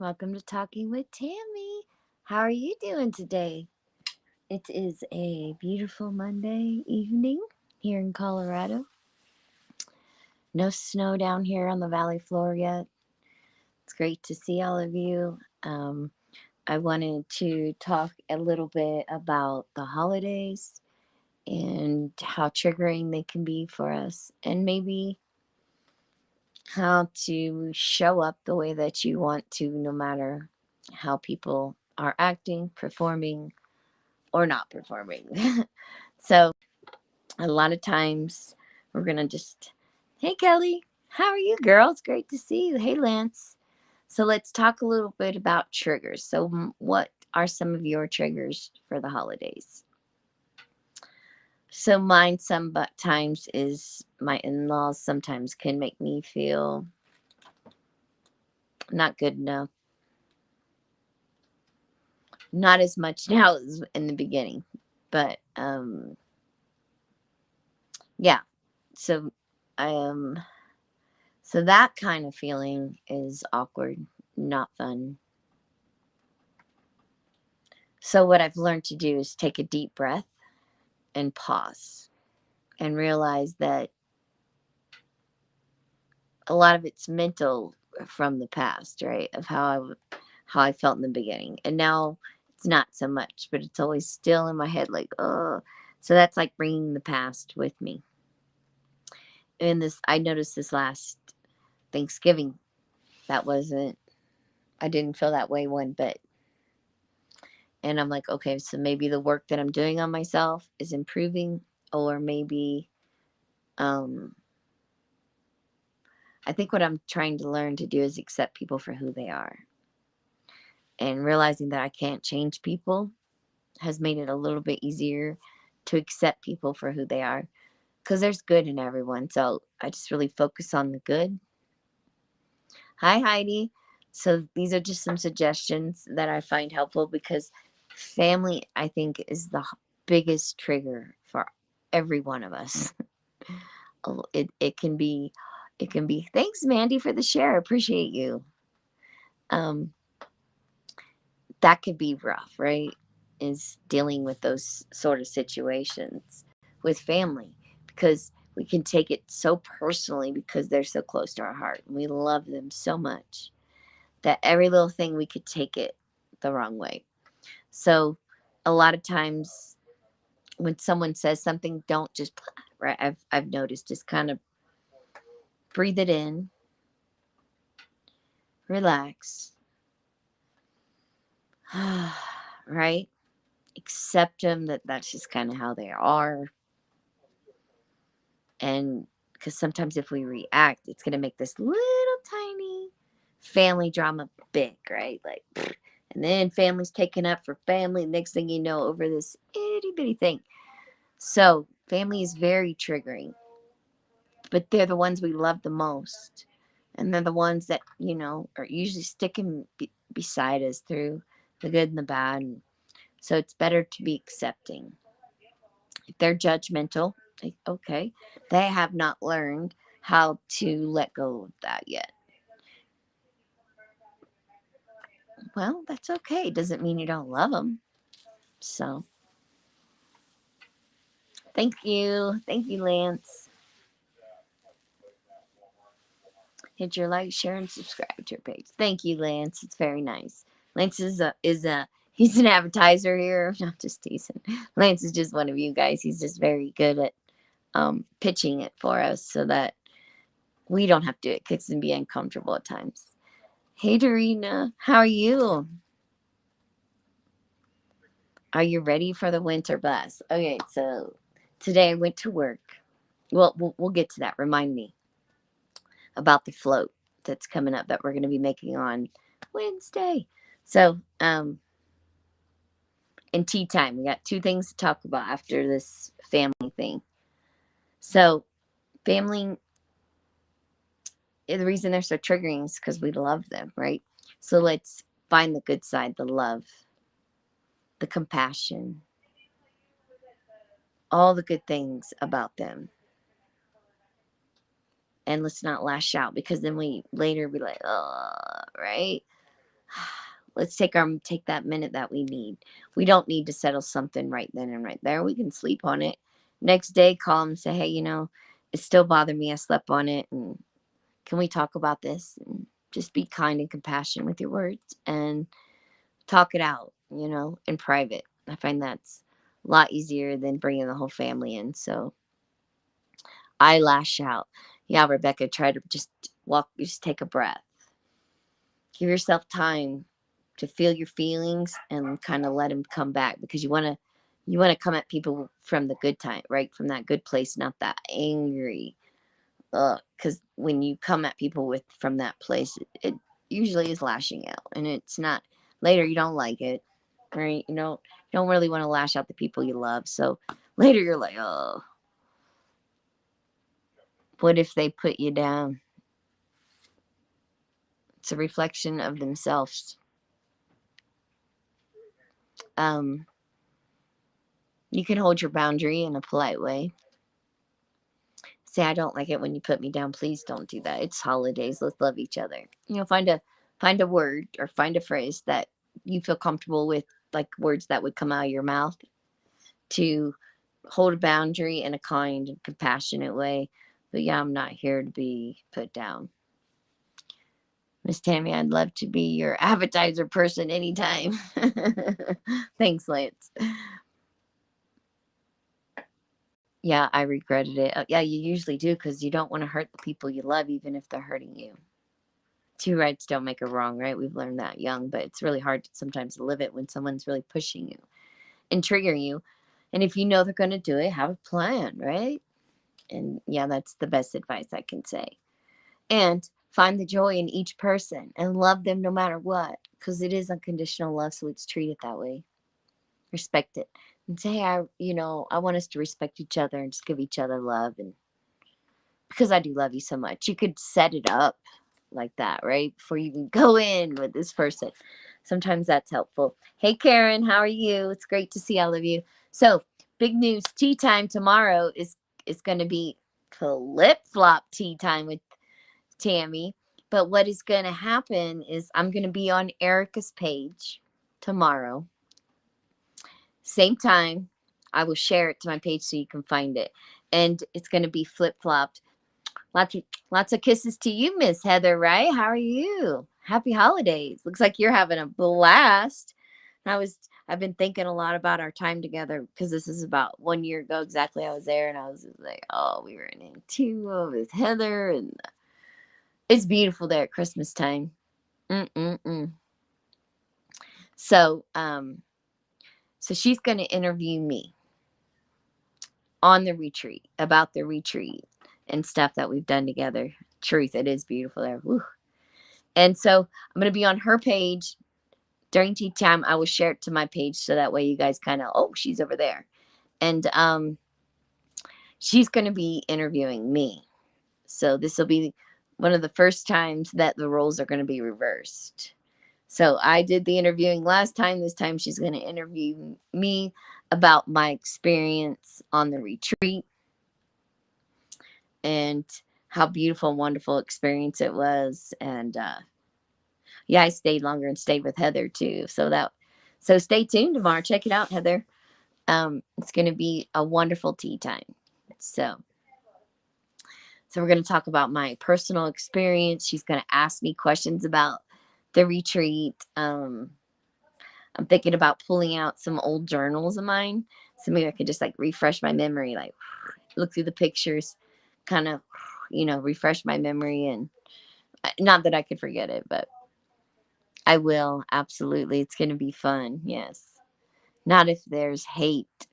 Welcome to Talking with Tammy. How are you doing today? It is a beautiful Monday evening here in Colorado. No snow down here on the valley floor yet. It's great to see all of you. I wanted to talk a little bit about the holidays and how triggering they can be for us, and maybe how to show up the way that you want to, no matter how people are acting, performing, or not performing. So, a lot of times we're going to just, hey, Kelly, how are you, girl? It's great to see you. Hey, Lance. So, let's talk a little bit about triggers. So, what are some of your triggers for the holidays? So, mine sometimes is my in laws sometimes can make me feel not good enough. Not as much now as in the beginning, but yeah. So, um, so that kind of feeling is awkward, not fun. So, what I've learned to do is take a deep breath and pause and realize that a lot of it's mental from the past, right? Of how I felt in the beginning, and now it's not so much, but it's always still in my head, like oh. So that's like bringing the past with me. And this, I noticed this last Thanksgiving. That wasn't. I didn't feel that way one bit. And I'm like, okay, so maybe the work that I'm doing on myself is improving, or maybe um, I think what I'm trying to learn to do is accept people for who they are. And realizing that I can't change people has made it a little bit easier to accept people for who they are, because there's good in everyone. So I just really focus on the good. Hi, Heidi. So these are just some suggestions that I find helpful, because family, I think, is the biggest trigger for every one of us. Oh, it can be thanks, Mandy, for the share. Appreciate you. Um, that could be rough, right? Is dealing with those sort of situations with family, because we can take it so personally because they're so close to our heart and we love them so much that every little thing we could take it the wrong way. So a lot of times when someone says something, don't just right. I've noticed, just kind of breathe it in, relax, right? Accept them, that that's just kind of how they are. And because sometimes if we react, it's going to make this little tiny family drama big, right? Like, and then family's taken up for family. Next thing you know, over this itty bitty thing. So, family is very triggering, but they're the ones we love the most. And they're the ones that, are usually sticking beside us through the good and the bad. And so, it's better to be accepting. If they're judgmental, like, okay, they have not learned how to let go of that yet. Well, that's okay. Doesn't mean you don't love them. So, thank you. Thank you, Lance. Hit your like, share, and subscribe to your page. Thank you, Lance. It's very nice. Lance is a he's an advertiser here. Not just teasing. Lance is just one of you guys. He's just very good at pitching it for us so that we don't have to do it, because it can be uncomfortable at times. Hey, Dorina, how are you? Are you ready for the winter blast? Okay, so today I went to work. Well, we'll get to that. Remind me about the float that's coming up that we're going to be making on Wednesday. So, in tea time, we got two things to talk about after this family thing. So, family, the reason they're so triggering is because we love them, right? So, let's find the good side, the love, the compassion, all the good things about them. And let's not lash out, because then we later be like, oh, right? Let's take that minute that we need. We don't need to settle something right then and right there. We can sleep on it. Next day, call them, say, hey, it still bothered me. I slept on it, and can we talk about this? And just be kind and compassionate with your words and talk it out, in private. I find that's a lot easier than bringing the whole family in. So I lash out. Yeah, Rebecca, try to just take a breath. Give yourself time to feel your feelings and kind of let them come back, because you want to come at people from the good time, right? From that good place, not that angry. Because when you come at people from that place, it usually is lashing out, and it's not later. You don't like it, right? You don't really want to lash out the people you love. So later you're like, oh, what if they put you down? It's a reflection of themselves. Um, you can hold your boundary in a polite way. Say, I don't like it when you put me down. Please don't do that. It's holidays. Let's love each other. Find a word or find a phrase that you feel comfortable with, like words that would come out of your mouth, to hold a boundary in a kind and compassionate way. But yeah, I'm not here to be put down. Miss Tammy, I'd love to be your appetizer person anytime. Thanks, Lance. Yeah, I regretted it. Yeah, you usually do, because you don't want to hurt the people you love, even if they're hurting you. Two rights don't make a wrong, right? We've learned that young, but it's really hard sometimes to live it when someone's really pushing you and triggering you. And if you know they're going to do it, have a plan, right? And yeah, that's the best advice I can say. And find the joy in each person and love them no matter what, because it is unconditional love, so let's treat it that way. Respect it. And say, hey, I want us to respect each other and just give each other love, and because I do love you so much. You could set it up like that, right? Before you even go in with this person. Sometimes that's helpful. Hey, Karen, how are you? It's great to see all of you. So, big news, tea time tomorrow is going to be flip-flop tea time with Tammy. But what is going to happen is I'm going to be on Erica's page tomorrow. Same time. I will share it to my page so you can find it. And it's going to be flip-flopped. Lots of kisses to you, Miss Heather, right? How are you? Happy holidays. Looks like you're having a blast. I've been thinking a lot about our time together, because this is about 1 year ago exactly. I was there, and I was just like, oh, we were in Antigua with Heather, and it's beautiful there at Christmas time. Mm-mm-mm. So, so she's going to interview me on the retreat, about the retreat and stuff that we've done together. Truth, it is beautiful there. Woo. And so I'm going to be on her page during tea time. I will share it to my page, so that way you guys kind of, oh, she's over there. And she's going to be interviewing me. So this will be one of the first times that the roles are going to be reversed. So I did the interviewing last time. This time she's going to interview me about my experience on the retreat and how beautiful and wonderful experience it was. And yeah, I stayed longer and stayed with Heather too. So stay tuned tomorrow. Check it out, Heather. It's going to be a wonderful tea time. So we're going to talk about my personal experience. She's going to ask me questions about the retreat. I'm thinking about pulling out some old journals of mine, so maybe I could just like refresh my memory, like look through the pictures, kind of, refresh my memory. And not that I could forget it, but I will. Absolutely. It's going to be fun. Yes. Not if there's hate,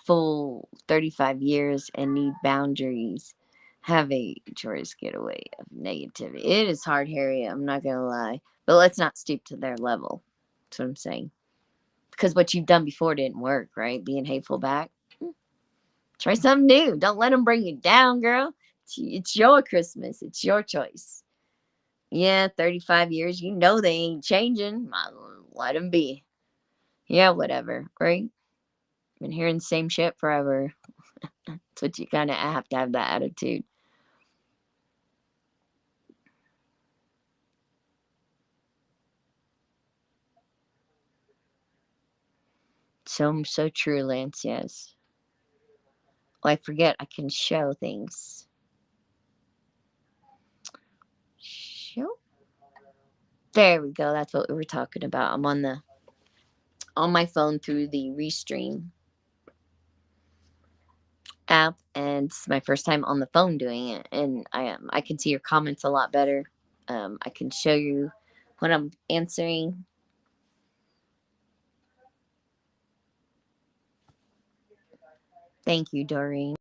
full 35 years, and need boundaries. Have a joyous getaway of negativity. It is hard, Harry. I'm not going to lie. But let's not stoop to their level. That's what I'm saying. Because what you've done before didn't work, right? Being hateful back. Try something new. Don't let them bring you down, girl. It's your Christmas. It's your choice. Yeah, 35 years. You know they ain't changing. Let them be. Yeah, whatever, right? Been hearing the same shit forever. That's what you kind of have to have that attitude. So true, Lance. Yes. Oh, I forget I can show things. Show. There we go. That's what we were talking about. I'm on my phone through the Restream app, and it's my first time on the phone doing it, and I can see your comments a lot better. I can show you when I'm answering. Thank you, Doreen.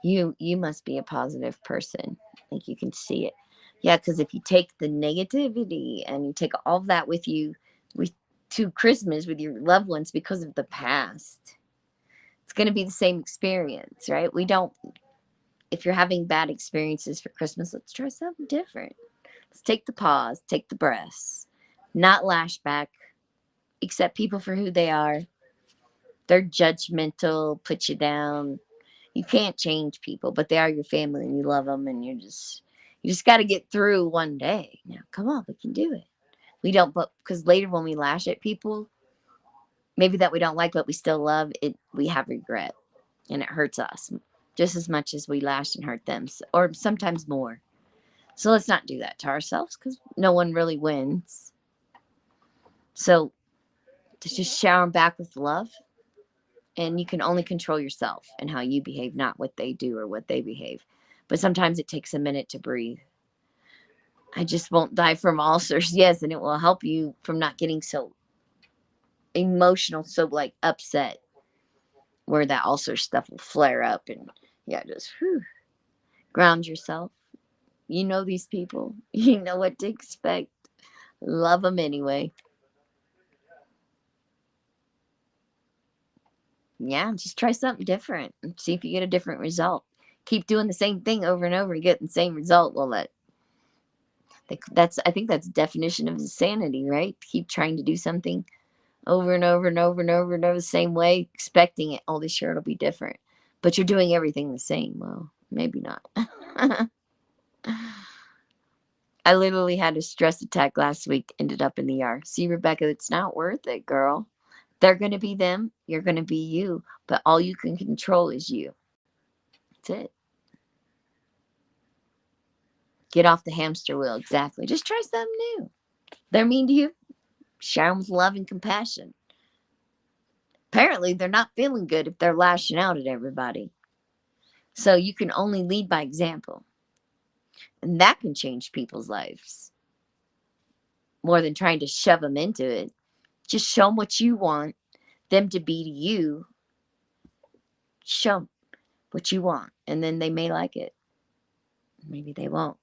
You must be a positive person. I think you can see it. Yeah, because if you take the negativity and you take all of that with you with to Christmas with your loved ones because of the past, it's going to be the same experience, right? We don't. If you're having bad experiences for Christmas, let's try something different. Let's take the pause, take the breaths, not lash back, accept people for who they are. They're judgmental, put you down. You can't change people, but they are your family and you love them, and you just got to get through one day. Now, come on, we can do it. We don't, but because later when we lash at people, maybe that we don't like, but we still love it, we have regret and it hurts us just as much as we lash and hurt them, or sometimes more. So let's not do that to ourselves because no one really wins. So to just shower them back with love, and you can only control yourself and how you behave, not what they do or what they behave. But sometimes it takes a minute to breathe. I just won't die from ulcers. Yes, and it will help you from not getting so emotional, so like upset, where that ulcer stuff will flare up. And yeah, just ground yourself. You know these people, you know what to expect. Love them anyway. Yeah, just try something different and see if you get a different result. Keep doing the same thing over and over and get the same result. Well, I think that's the definition of insanity, right? Keep trying to do something over and over and over and over and over the same way, expecting it. Oh, this year it'll be different. But you're doing everything the same. Well, maybe not. I literally had a stress attack last week, ended up in the ER. See, Rebecca, it's not worth it, girl. They're going to be them. You're going to be you. But all you can control is you. That's it. Get off the hamster wheel. Exactly. Just try something new. They're mean to you. Share them with love and compassion. Apparently, they're not feeling good if they're lashing out at everybody. So you can only lead by example. And that can change people's lives more than trying to shove them into it. Just show them what you want them to be to you. Show them what you want. And then they may like it. Maybe they won't.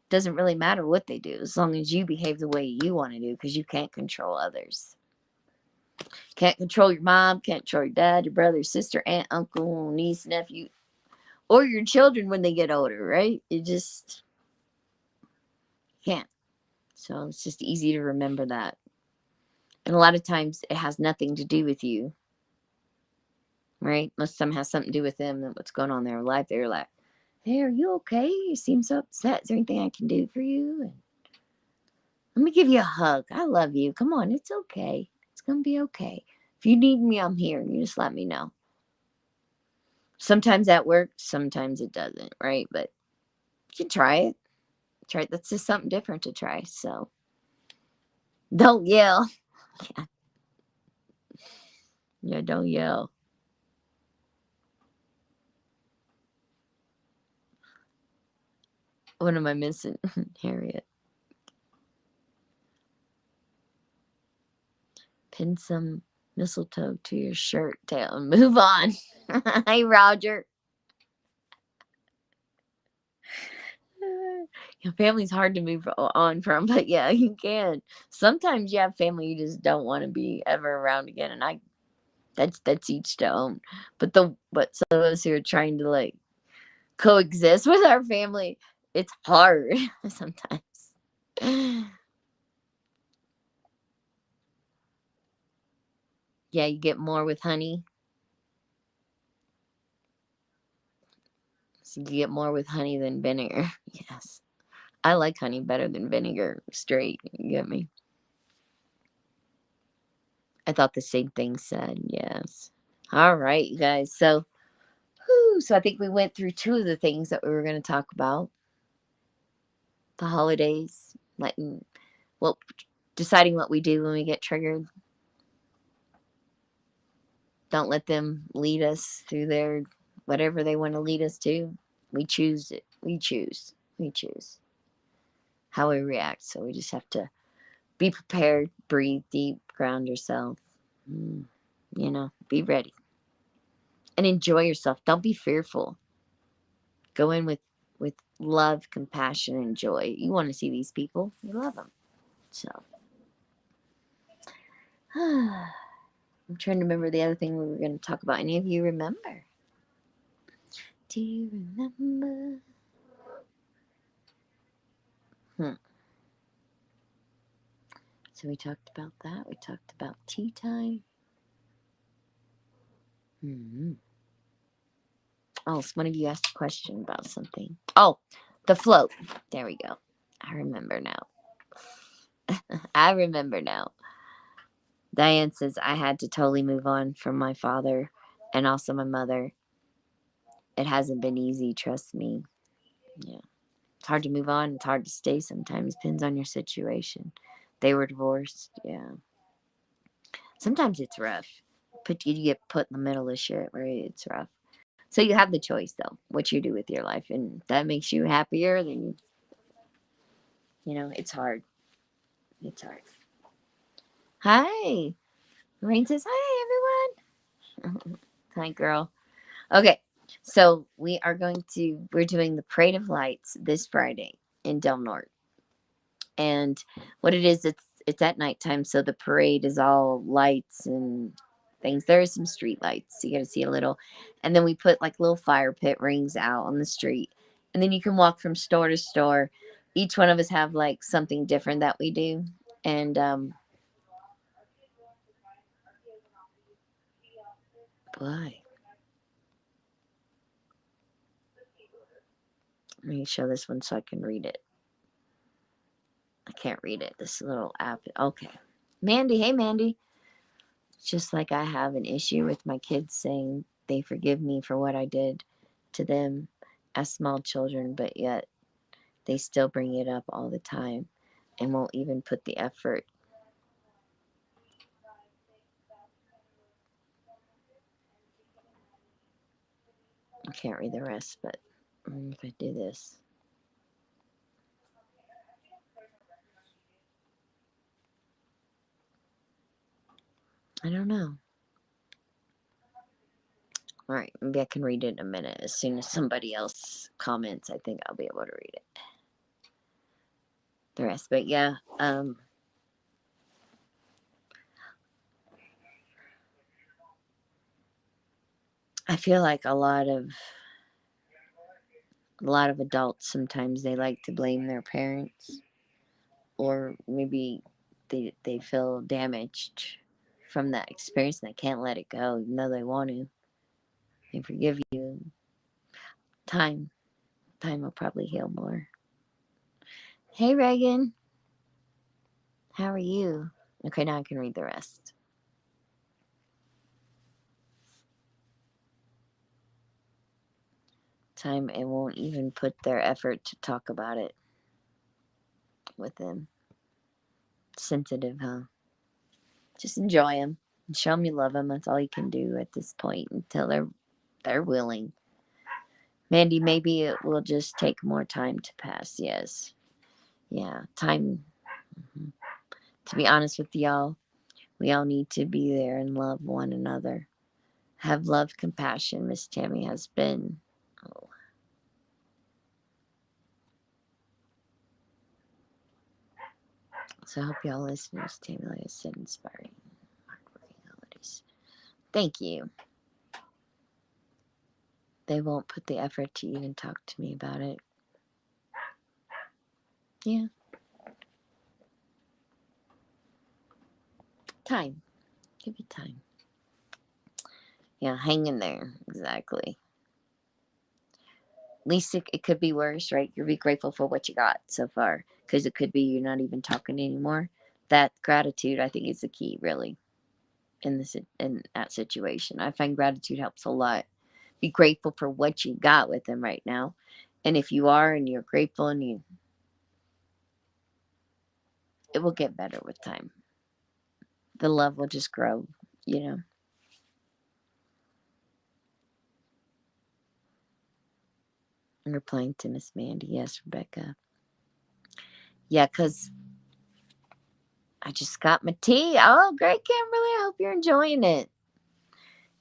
Doesn't really matter what they do as long as you behave the way you want to do, because you can't control others. Can't control your mom, can't control your dad, your brother, sister, aunt, uncle, niece, nephew, or your children when they get older, right? You just can't. So it's just easy to remember that. And a lot of times it has nothing to do with you, right? Most of the time it has something to do with them and what's going on in their life. They're like, hey, are you okay? You seem so upset. Is there anything I can do for you? And let me give you a hug. I love you. Come on, it's okay. It's going to be okay. If you need me, I'm here. You just let me know. Sometimes that works, sometimes it doesn't, right? But you can try it. Try it. That's just something different to try. So don't yell. Yeah, yeah, don't yell. What am I missing? Harriet. Pin some mistletoe to your shirt tail and move on. Hey, Roger. Your family's hard to move on from, but yeah, you can. Sometimes you have family you just don't want to be ever around again, and that's each to own. But some of us who are trying to like coexist with our family, it's hard sometimes. Yeah, you get more with honey. So you get more with honey than vinegar. Yes. I like honey better than vinegar straight. You get me? I thought the same thing said, yes. All right, you guys. So I think we went through two of the things that we were going to talk about. The holidays, letting, well, deciding what we do when we get triggered. Don't let them lead us through their whatever they want to lead us to. We choose it. We choose. We choose how we react. So we just have to be prepared, breathe deep, ground yourself. Be ready and enjoy yourself. Don't be fearful. Go in with love, compassion, and joy. You want to see these people. You love them. So I'm trying to remember the other thing we were going to talk about. Any of you remember? Do you remember? So we talked about that. We talked about tea time. Oh, so one of you asked a question about something. Oh, the float. There we go. I remember now. I remember now. Diane says I had to totally move on from my father and also my mother. It hasn't been easy, trust me. Yeah. It's hard to move on. It's hard to stay sometimes. Depends on your situation. They were divorced. Yeah. Sometimes it's rough. You get put in the middle of shit, right? It's rough. So you have the choice, though, what you do with your life. And that makes you happier, then, it's hard. It's hard. Hi. Rain says, hi, everyone. Hi, girl. Okay. So we're doing the Parade of Lights this Friday in Del Norte. And what it is, it's at nighttime, so the parade is all lights and things. There are some street lights, so you got to see a little. And then we put like little fire pit rings out on the street, and then you can walk from store to store. Each one of us have like something different that we do, and boy, let me show this one so I can read it. I can't read it. This little app. Okay, Mandy. Hey, Mandy. Just like I have an issue with my kids saying they forgive me for what I did to them as small children, but yet they still bring it up all the time and won't even put the effort. I can't read the rest, but if I do this. I don't know. All right, maybe I can read it in a minute. As soon as somebody else comments, I think I'll be able to read it. The rest, but yeah, I feel like a lot of adults sometimes they like to blame their parents, or maybe they feel damaged from that experience and they can't let it go even though they want to. They forgive you. Time will probably heal more. Hey, Reagan, how are you? Okay, now I can read the rest. Time, it won't even put their effort to talk about it with them. Sensitive, huh? Just enjoy them and show them you love them. That's all you can do at this point until they're willing. Mandy, maybe it will just take more time to pass. Yes. Yeah, time. Mm-hmm. To be honest with y'all, we all need to be there and love one another. Have love, compassion. Miss Tammy has been. Oh. So I hope y'all listen to Miss Tammy. Like I said, inspiring, hardworking holidays. Thank you. They won't put the effort to even talk to me about it. Yeah. Time. Give it time. Yeah, hang in there. Exactly. At least it could be worse, right? You'll be grateful for what you got so far, because it could be you're not even talking anymore. That gratitude, I think, is the key, really. in that situation. I find gratitude helps a lot. Be grateful for what you got with them right now. And if you are and you're grateful and it will get better with time. The love will just grow, you know. I'm replying to Miss Mandy. Yes, Rebecca. Yeah, because I just got my tea. Oh, great, Kimberly. I hope you're enjoying it.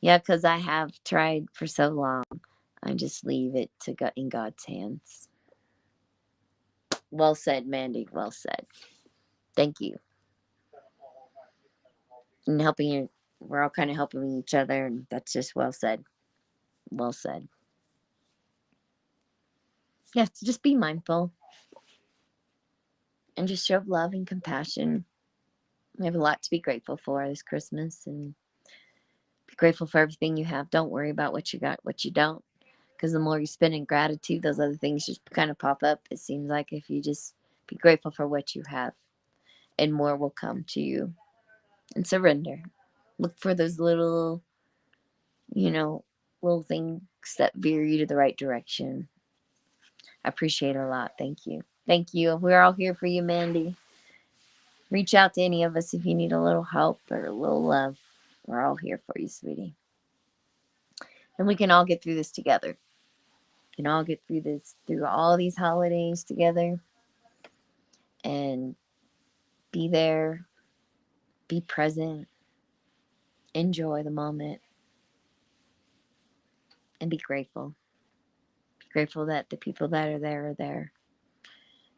Yeah, because I have tried for so long. I just leave it to God in God's hands. Well said, Mandy. Well said. Thank you. And helping you, we're all kind of helping each other, and that's just well said. Well said. Yeah, so just be mindful and just show love and compassion. We have a lot to be grateful for this Christmas, and be grateful for everything you have. Don't worry about what you got, what you don't, because the more you spend in gratitude, those other things just kind of pop up. It seems like if you just be grateful for what you have, and more will come to you. And surrender. Look for those little, you know, little things that veer you to the right direction. I appreciate it a lot. Thank you. Thank you. We're all here for you, Mandy. Reach out to any of us if you need a little help or a little love. We're all here for you, sweetie. And we can all get through this together. We can all get through this, through all these holidays together, and be there, be present, enjoy the moment, and be grateful. Be grateful that the people that are there are there.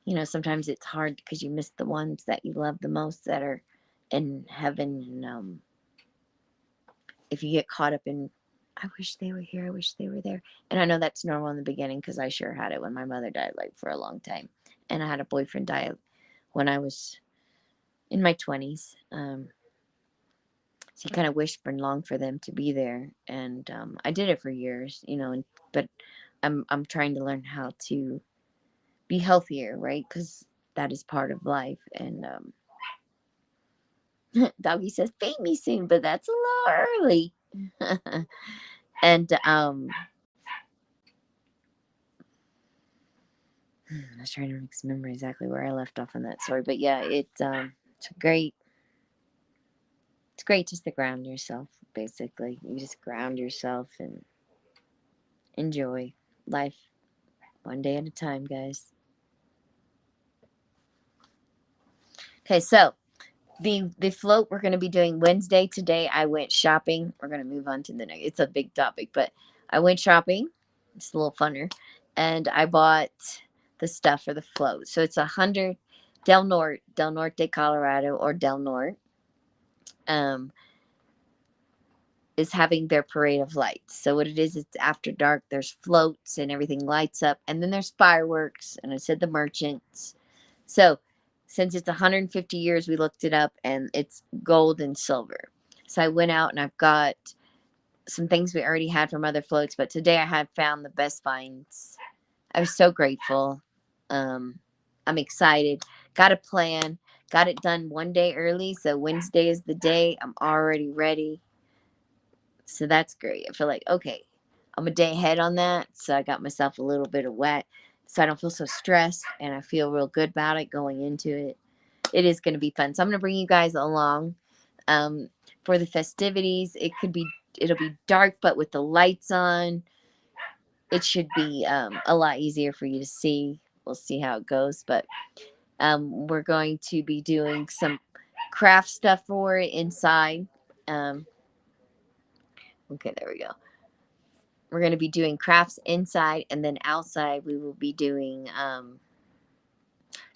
You know, sometimes it's hard because you miss the ones that you love the most that are in heaven. And if you get caught up in, I wish they were here, I wish they were there. And I know that's normal in the beginning because I sure had it when my mother died, like for a long time. And I had a boyfriend die when I was in my 20s. So you kind of wish for and long for them to be there. And I did it for years, you know, but I'm trying to learn how to be healthier, right? Because that is part of life. And Doggy says, "Feed me soon," but that's a little early. And I was trying to remember exactly where I left off on that story, but yeah, it's great. It's great just to ground yourself. Basically, you just ground yourself and enjoy life one day at a time, guys. Okay, so the float we're going to be doing Wednesday. Today I went shopping. We're going to move on to the next. It's a big topic, but I went shopping. It's a little funner, and I bought the stuff for the float. So it's 100 Del Norte, Colorado, or Del Norte. Um, is having their parade of lights. So what it is, it's after dark. There's floats and everything lights up, and then there's fireworks. And I said the merchants. So since it's 150 years, we looked it up, and it's gold and silver. So I went out and I've got some things we already had from other floats, but today I had found the best finds. I was so grateful. I'm excited. Got a plan. Got it done one day early. So Wednesday is the day. I'm already ready. So that's great. I feel like, okay, I'm a day ahead on that. So I got myself a little bit of wet. So I don't feel so stressed and I feel real good about it going into it. It is going to be fun. So I'm going to bring you guys along um, for the festivities. It'll be dark, but with the lights on, it should be a lot easier for you to see. We'll see how it goes. But we're going to be doing some craft stuff for it inside. Okay, there we go. We're going to be doing crafts inside, and then outside we will be doing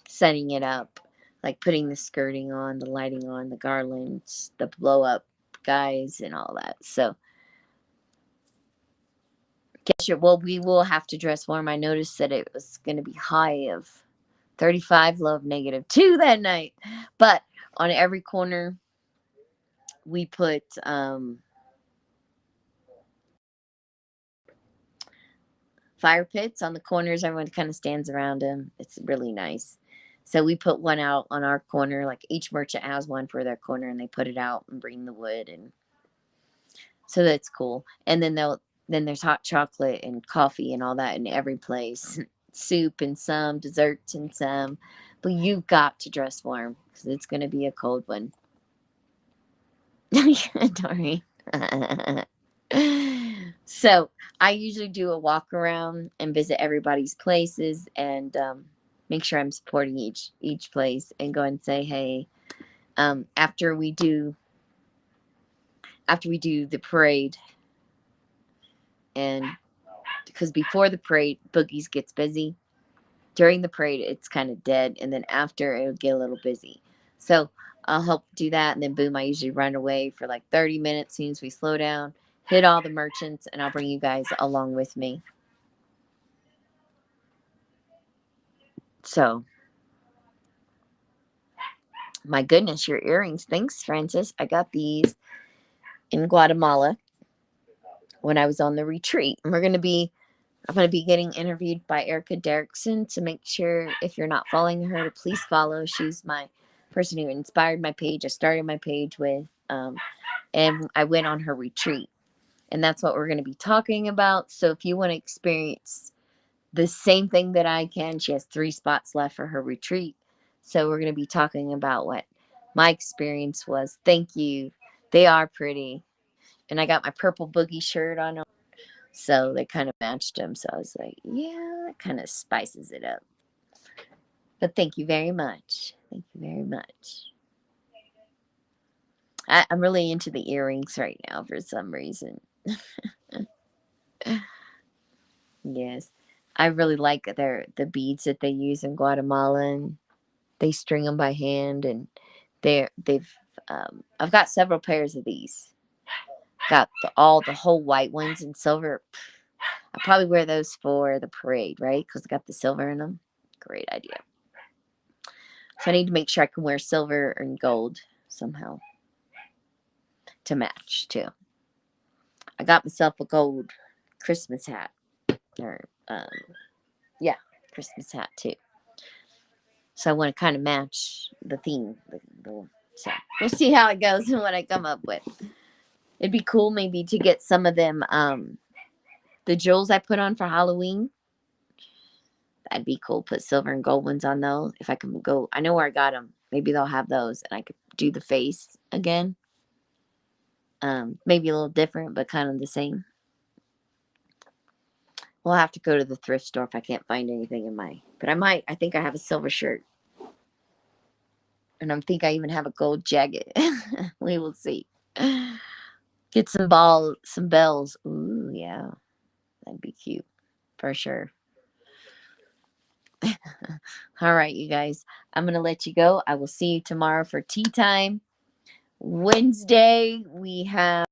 setting it up, like putting the skirting on, the lighting on, the garlands, the blow up guys, and all that. So well, we will have to dress warm. I noticed that it was going to be high of 35, low of -2 that night, but on every corner we put fire pits on the corners. Everyone kind of stands around them. It's really nice. So we put one out on our corner. Like each merchant has one for their corner, and they put it out and bring the wood. And So that's cool. And then there's hot chocolate and coffee and all that in every place. Soup and some, desserts and some. But you've got to dress warm because it's going to be a cold one. Sorry. So I usually do a walk around and visit everybody's places and make sure I'm supporting each place and go and say hey. After we do the parade, and because before the parade Boogies gets busy, during the parade it's kind of dead, and then after it'll get a little busy. So I'll help do that, and then boom, I usually run away for like 30 minutes. As soon as we slow down, hit all the merchants, and I'll bring you guys along with me. So my goodness, your earrings. Thanks, Francis. I got these in Guatemala when I was on the retreat. And I'm going to be getting interviewed by Erica Derrickson. To make sure, if you're not following her, to please follow. She's my person who inspired my page. I started my page with, and I went on her retreat. And that's what we're going to be talking about. So if you want to experience the same thing that I can, she has 3 spots left for her retreat. So we're going to be talking about what my experience was. Thank you. They are pretty. And I got my purple boogie shirt on. So they kind of matched them. So I was like, yeah, that kind of spices it up. But thank you very much. Thank you very much. I'm really into the earrings right now for some reason. Yes. I really like the beads that they use in Guatemala, and they string them by hand, and I've got several pairs of these. Got the whole white ones in silver. I probably wear those for the parade, right? Because I got the silver in them. Great idea. So I need to make sure I can wear silver and gold somehow to match too. I got myself a gold Christmas hat, or yeah, Christmas hat too. So I want to kind of match the theme. So we'll see how it goes and what I come up with. It'd be cool maybe to get some of them, the jewels I put on for Halloween. That'd be cool. Put silver and gold ones on those. If I can go, I know where I got them. Maybe they'll have those, and I could do the face again. Maybe a little different, but kind of the same. We'll have to go to the thrift store if I can't find anything in my. But I might. I think I have a silver shirt, and I think I even have a gold jacket. We will see. Get some bells. Ooh, yeah, that'd be cute for sure. All right, you guys. I'm gonna let you go. I will see you tomorrow for tea time. Wednesday we have